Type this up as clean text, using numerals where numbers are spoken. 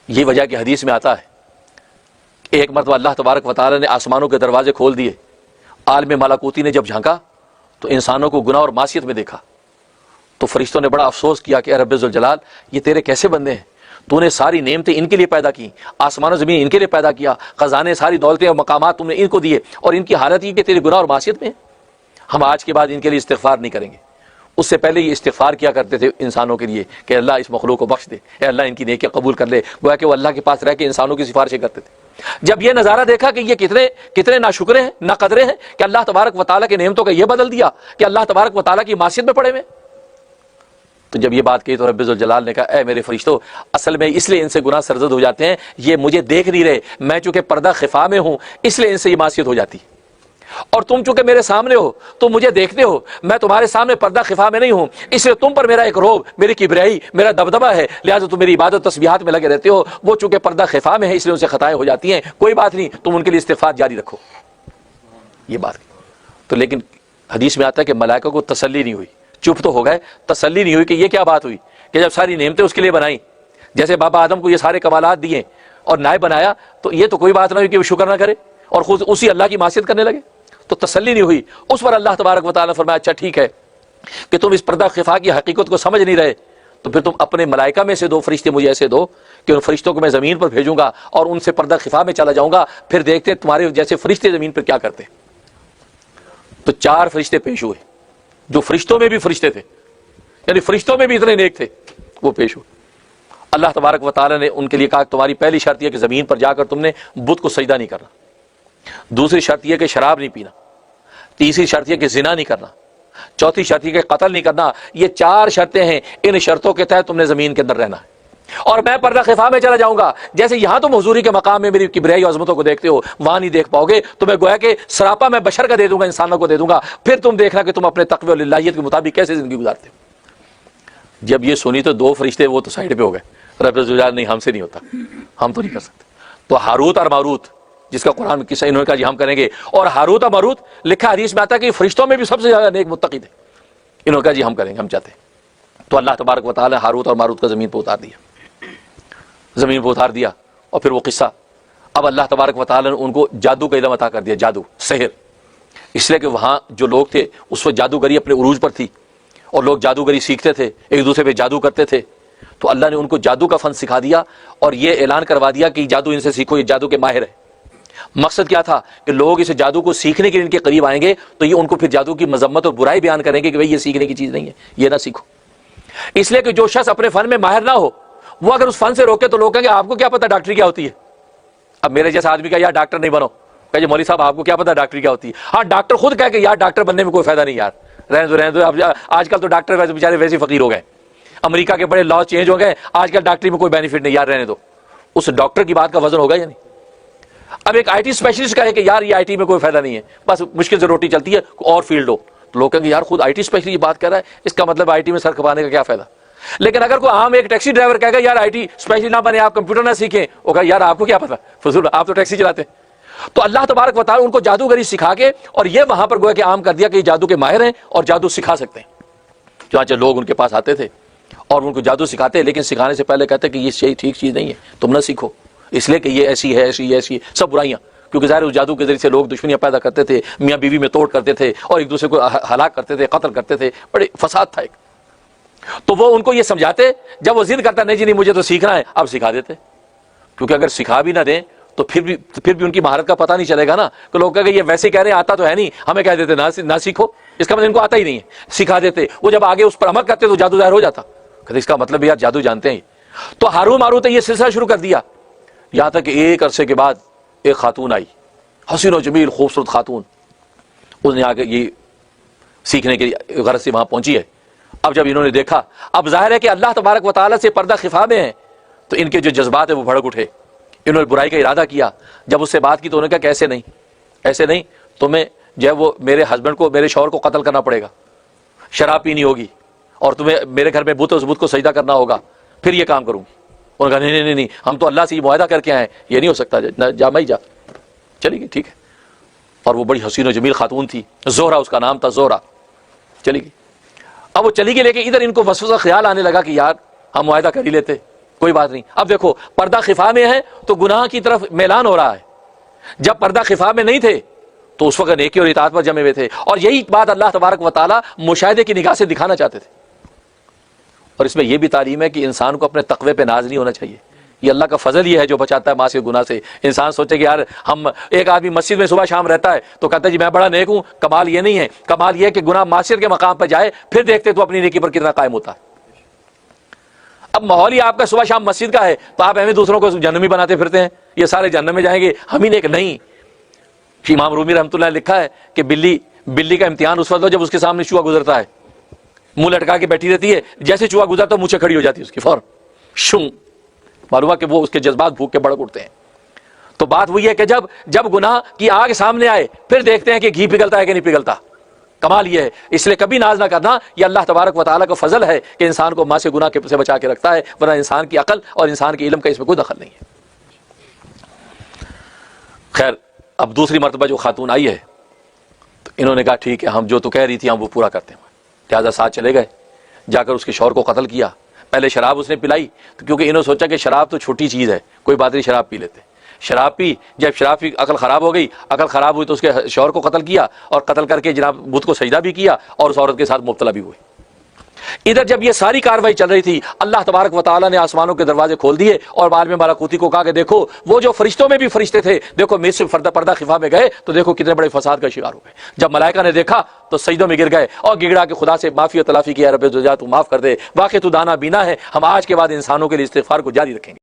یہ وجہ کہ حدیث میں آتا ہے ایک مرتبہ اللہ تبارک و تعالی نے آسمانوں کے دروازے کھول دیے، عالم ملکوتی نے جب جھانکا تو انسانوں کو گناہ اور معصیت میں دیکھا، تو فرشتوں نے بڑا افسوس کیا کہ اے رب ذوالجلال، یہ تیرے کیسے بندے ہیں؟ تو نے ساری نعمتیں ان کے لیے پیدا کی، آسمان و زمین ان کے لیے پیدا کیا، خزانے ساری دولتیں اور مقامات تم نے ان کو دیے، اور ان کی حالت یہ کہ تیرے گناہ اور معصیت میں ہیں۔ ہم آج کے بعد ان کے لیے استغفار نہیں کریں گے، اس سے پہلے یہ استغفار کیا کرتے تھے انسانوں کے لیے کہ اللہ اس مخلوق کو بخش دے، اے اللہ ان کی نیکیاں قبول کر لے، گویا کہ وہ اللہ کے پاس رہ کے انسانوں کی سفارشیں کرتے تھے۔ جب یہ نظارہ دیکھا کہ یہ کتنے ناشکرے ہیں، ناقدرے ہیں کہ اللہ تبارک و تعالیٰ کی نعمتوں کا یہ بدل دیا کہ اللہ تبارک و تعالیٰ کی معصیت میں پڑے ہوئے، تو جب یہ بات کہی تو رب ذوالجلال نے کہا اے میرے فرشتوں، اصل میں اس لیے ان سے گناہ سرزد ہو جاتے ہیں، یہ مجھے دیکھ نہیں رہے، میں چونکہ پردہ خفا میں ہوں اس لیے ان سے یہ معصیت ہو جاتی، اور تم چونکہ میرے سامنے ہو، تم مجھے دیکھتے ہو، میں تمہارے سامنے پردہ خفا میں نہیں ہوں، اس لیے تم پر میرا ایک روب، میری کبریائی، میرا دبدبہ ہے، لہٰذا تم میری عبادت تسبیحات میں لگے رہتے ہو۔ وہ چونکہ پردہ خفا میں ہے اس لیے ان سے خطائیں ہو جاتی ہیں، کوئی بات نہیں، تم ان کے لیے استغفار جاری رکھو۔ یہ بات تو لیکن حدیث میں آتا ہے کہ ملائکہ کو تسلی نہیں ہوئی، چپ تو ہو گئے، تسلی نہیں ہوئی کہ یہ کیا بات ہوئی کہ جب ساری نعمتیں اس کے لیے بنائیں، جیسے بابا آدم کو یہ سارے کمالات دیے اور نائب بنایا، تو یہ تو کوئی بات نہ ہوئی کہ وہ شکر نہ کرے اور خود اسی اللہ کی معصیت کرنے لگے، تو تسلی نہیں ہوئی۔ اس پر اللہ تبارک و تعالیٰ نے فرمایا اچھا ٹھیک ہے کہ تم اس پردہ خفا کی حقیقت کو سمجھ نہیں رہے، تو پھر تم اپنے ملائکہ میں سے 2 فرشتے مجھے ایسے دو کہ ان فرشتوں کو میں زمین پر بھیجوں گا اور ان سے پردہ خفا میں چلا جاؤں گا، پھر دیکھتے ہیں تمہارے جیسے فرشتے زمین پر کیا کرتے۔ تو 4 فرشتے پیش ہوئے جو فرشتوں میں بھی فرشتے تھے، یعنی فرشتوں میں بھی اتنے نیک تھے، وہ پیش ہوئے۔ اللہ تبارک و تعالیٰ نے ان کے لیے کہا تمہاری پہلی شرط یہ کہ زمین پر جا کر تم نے بت کو سجدہ نہیں کرنا، دوسری شرط یہ کہ شراب نہیں پینا، تیسری شرط یہ کہ زنا نہیں کرنا، چوتھی شرط یہ کہ قتل نہیں کرنا۔ یہ 4 شرطیں ہیں، ان شرطوں کے تحت تم نے زمین کے اندر رہنا ہے، اور میں پردہ خفا میں چلا جاؤں گا۔ جیسے یہاں تم حضوری کے مقام میں میری کبریائی عظمتوں کو دیکھتے ہو، وہاں نہیں دیکھ پاؤ گے، تو میں گویا کہ سراپا میں بشر کا دے دوں گا، انسانوں کو دے دوں گا، پھر تم دیکھنا کہ تم اپنے تقوی اور للہیت کے مطابق کیسے زندگی گزارتے ہو۔ جب یہ سنی تو 2 فرشتے وہ تو سائڈ پہ ہو گئے، رب ذوالجلال نہیں، ہم سے نہیں ہوتا، ہم تو نہیں کر سکتے۔ تو ہاروت اور ماروت جس کا قرآن قصہ انہوں نے کہا جی ہم کریں گے، اور ہاروت اور ماروت لکھا حدیث میں آتا ہے کہ فرشتوں میں بھی سب سے زیادہ نیک متقی تھے، انہوں نے کہا جی ہم کریں گے، ہم چاہتے ہیں۔ تو اللہ تبارک و تعالیٰ ہاروت اور ماروت کا زمین پہ اتار دیا، اور پھر وہ قصہ، اب اللہ تبارک و تعالیٰ نے ان کو جادو کا علم عطا کر دیا، جادو، سحر، اس لیے کہ وہاں جو لوگ تھے اس وقت جادوگری اپنے عروج پر تھی، اور لوگ جادوگری سیکھتے تھے، ایک دوسرے پہ جادو کرتے تھے، تو اللہ نے ان کو جادو کا فن سکھا دیا اور یہ اعلان کروا دیا کہ جادو ان سے سیکھو، یہ جادو کے ماہر ہیں۔ مقصد کیا تھا کہ لوگ اس جادو کو سیکھنے کے لیے ان کے قریب آئیں گے تو یہ ان کو پھر جادو کی مذمت اور برائی بیان کریں گے کہ بھئی یہ سیکھنے کی چیز نہیں ہے، یہ نہ سیکھو۔ اس لیے کہ جو شخص اپنے فن میں ماہر نہ ہو، وہ اگر اس فن سے روکے تو لوگ کہیں گے آپ کو کیا پتہ ڈاکٹری کیا ہوتی ہے۔ اب میرے جیسا آدمی کا یار ڈاکٹر نہیں بنو، کہ جی مولوی صاحب آپ کو کیا پتہ ڈاکٹری کیا ہوتی ہے۔ ہاں ڈاکٹر خود کہہ کہ یار ڈاکٹر بننے میں کوئی فائدہ نہیں، یار رہنے دو۔ اب آج کل تو ڈاکٹر ویسے بیچارے ویسے فقیر ہو گئے، امریکہ کے بڑے لا چینج ہو گئے، آج کل ڈاکٹری میں کوئی بینیفٹ نہیں، یار رہنے دو۔ اس ڈاکٹر کی بات کا وزن ہوگا یا نہیں؟ اب ایک آئی ٹی اسپیشلسٹ کہے کہ یار یہ آئی ٹی میں کوئی فائدہ نہیں ہے، بس مشکل سے روٹی چلتی ہے، اور فیلڈ ہو، تو لوگ کہیں گے یار خود آئی ٹی اسپیشلسٹ یہ بات کر رہا ہے، اس کا مطلب آئی ٹی میں سر کھپانے کا کیا فائدہ۔ لیکن اگر کوئی عام ایک ٹیکسی ڈرائیور کہے گا یار آئی ٹی اسپیشلسٹ نہ بنے، آپ کمپیوٹر نہ سیکھیں، وہ کہا یار آپ کو کیا پتا، فضول، آپ تو ٹیکسی چلاتے ہیں۔ تو اللہ تبارک و تعالیٰ ان کو جادوگری سکھا کے اور یہ وہاں پر گویا کہ عام کر دیا کہ یہ جادو کے ماہر ہیں اور جادو سکھا سکتے ہیں۔ چنانچہ لوگ ان کے پاس آتے تھے اور ان کو جادو سکھاتے، لیکن سکھانے سے پہلے کہتے کہ یہ صحیح ٹھیک چیز نہیں ہے، تم نہ سیکھو، اس لیے کہ یہ ایسی ہے، ایسی ہے، سب برائیاں، کیونکہ ظاہر اس جادو کے ذریعے سے لوگ دشمنیاں پیدا کرتے تھے، میاں بیوی میں توڑ کرتے تھے اور ایک دوسرے کو ہلاک کرتے تھے، قتل کرتے تھے، بڑے فساد تھا ایک۔ تو وہ ان کو یہ سمجھاتے، جب وہ ضد کرتا نہیں جی نہیں مجھے تو سیکھنا ہے، اب سکھا دیتے، کیونکہ اگر سکھا بھی نہ دیں تو پھر بھی ان کی مہارت کا پتہ نہیں چلے گا نا، کہ لوگ کہیں گے یہ ویسے کہہ رہے ہیں آتا تو ہے نہیں، ہمیں کہہ دیتے نہ سیکھو، اس کا مطلب ان کو آتا ہی نہیں ہے، سکھا دیتے، وہ جب آگے اس پر عمل کرتے تو جادو ظاہر ہو جاتا، کہ اس کا مطلب یار جادو جانتے ہیں۔ تو ہارون ماروت نے یہ سلسلہ شروع کر دیا، یہاں تک کہ ایک عرصے کے بعد ایک خاتون آئی، حسین و جمیل خوبصورت خاتون، اس نے آ کے یہ سیکھنے کے غرض سے وہاں پہنچی ہے۔ اب جب انہوں نے دیکھا، اب ظاہر ہے کہ اللہ تبارک و تعالیٰ سے پردہ خفا میں ہیں، تو ان کے جو جذبات ہیں وہ بھڑک اٹھے، انہوں نے برائی کا ارادہ کیا۔ جب اس سے بات کی تو انہوں نے کہا کہ ایسے نہیں، تمہیں جو ہے وہ میرے ہسبینڈ کو، میرے شوہر کو قتل کرنا پڑے گا، شراب پینی ہوگی، اور تمہیں میرے گھر میں بت اس بت کو سجدہ کرنا ہوگا، پھر یہ کام کروں گی۔ انہوں نے کہا نہیں، ہم تو اللہ سے یہ معاہدہ کر کے آئے ہیں، یہ نہیں ہو سکتا، جا میں ہی جا۔ چلی گئی، ٹھیک ہے۔ اور وہ بڑی حسین و جمیل خاتون تھی، زہرا اس کا نام تھا، زہرا، چلی گئی۔ اب وہ چلی گئی، لیکن ادھر ان کو وسوسہ خیال آنے لگا کہ یار ہم معاہدہ کر ہی لیتے، کوئی بات نہیں. اب دیکھو پردہ خفا میں ہے تو گناہ کی طرف میلان ہو رہا ہے, جب پردہ خفا میں نہیں تھے تو اس وقت نیکی اور اطاعت پر جمے ہوئے تھے. اور یہی بات اللہ تبارک و تعالیٰ مشاہدے کی نگاہ سے دکھانا چاہتے تھے. اور اس میں یہ بھی تعلیم ہے کہ انسان کو اپنے تقوی پہ ناز نہیں ہونا چاہیے. یہ اللہ کا فضل یہ ہے جو بچاتا ہے معاصی گناہ سے. انسان سوچے کہ یار ہم, ایک آدمی مسجد میں صبح شام رہتا ہے تو کہتا ہے جی میں بڑا نیک ہوں. کمال یہ نہیں ہے, کمال یہ ہے کہ گناہ معصیت کے مقام پر جائے پھر دیکھتے تو اپنی نیکی پر کتنا قائم ہوتا ہے. اب ماحول ہی آپ کا صبح شام مسجد کا ہے تو آپ ہمیں دوسروں کو جہنمی بناتے پھرتے ہیں, یہ سارے جہنم میں جائیں گے ہم ہی نیک نہیں. امام رومی رحمۃ اللہ نے لکھا ہے کہ بلی کا امتحان اس وقت ہو جب اس کے سامنے چوہا گزرتا ہے, منہ لٹکا کے بیٹھی رہتی ہے, جیسے چوہا گزرتا ہے منہ سے کھڑی ہو جاتی ہے اس کی فوراً شوں. معلوم ہے کہ وہ اس کے جذبات بھوک کے بڑک اٹھتے ہیں. تو بات وہی ہے کہ جب گناہ کی آگ سامنے آئے پھر دیکھتے ہیں کہ گھی پگھلتا ہے کہ نہیں پگھلتا. کمال یہ ہے. اس لیے کبھی ناز نہ کرنا, یہ اللہ تبارک و تعالیٰ کا فضل ہے کہ انسان کو معاصی گناہ سے بچا کے رکھتا ہے, ورنہ انسان کی عقل اور انسان کے علم کا اس میں کوئی دخل نہیں ہے. خیر, اب دوسری مرتبہ جو خاتون آئی ہے تو انہوں نے کہا ٹھیک ہے ہم جو تو کہہ رہی تھی ہم وہ پورا کرتے ہیں. لہٰذا ساتھ چلے گئے, جا کر اس کے شوہر کو قتل کیا. پہلے شراب اس نے پلائی کیونکہ انہوں نے سوچا کہ شراب تو چھوٹی چیز ہے, کوئی بات نہیں شراب پی لیتے. شراب پی, جب شراب پی عقل خراب ہو گئی, عقل خراب ہوئی تو اس کے شوہر کو قتل کیا, اور قتل کر کے جناب بت کو سجدہ بھی کیا اور اس عورت کے ساتھ مبتلا بھی ہوئی. ادھر جب یہ ساری کاروائی چل رہی تھی اللہ تبارک و تعالیٰ نے آسمانوں کے دروازے کھول دیے اور عالم ملکوتی کو کہا کہ دیکھو وہ جو فرشتوں میں بھی فرشتے تھے دیکھو میرے سے پردہ خفا میں گئے تو دیکھو کتنے بڑے فساد کا شکار ہو گئے. جب ملائکہ نے دیکھا تو سجدوں میں گر گئے اور گڑگڑا کے خدا سے معافی و تلافی کیا, رب زوجات تو معاف کر دے, واقعی تو دانا بینا ہے. ہم آج کے بعد انسانوں کے لیے استغفار کو جاری رکھیں گے.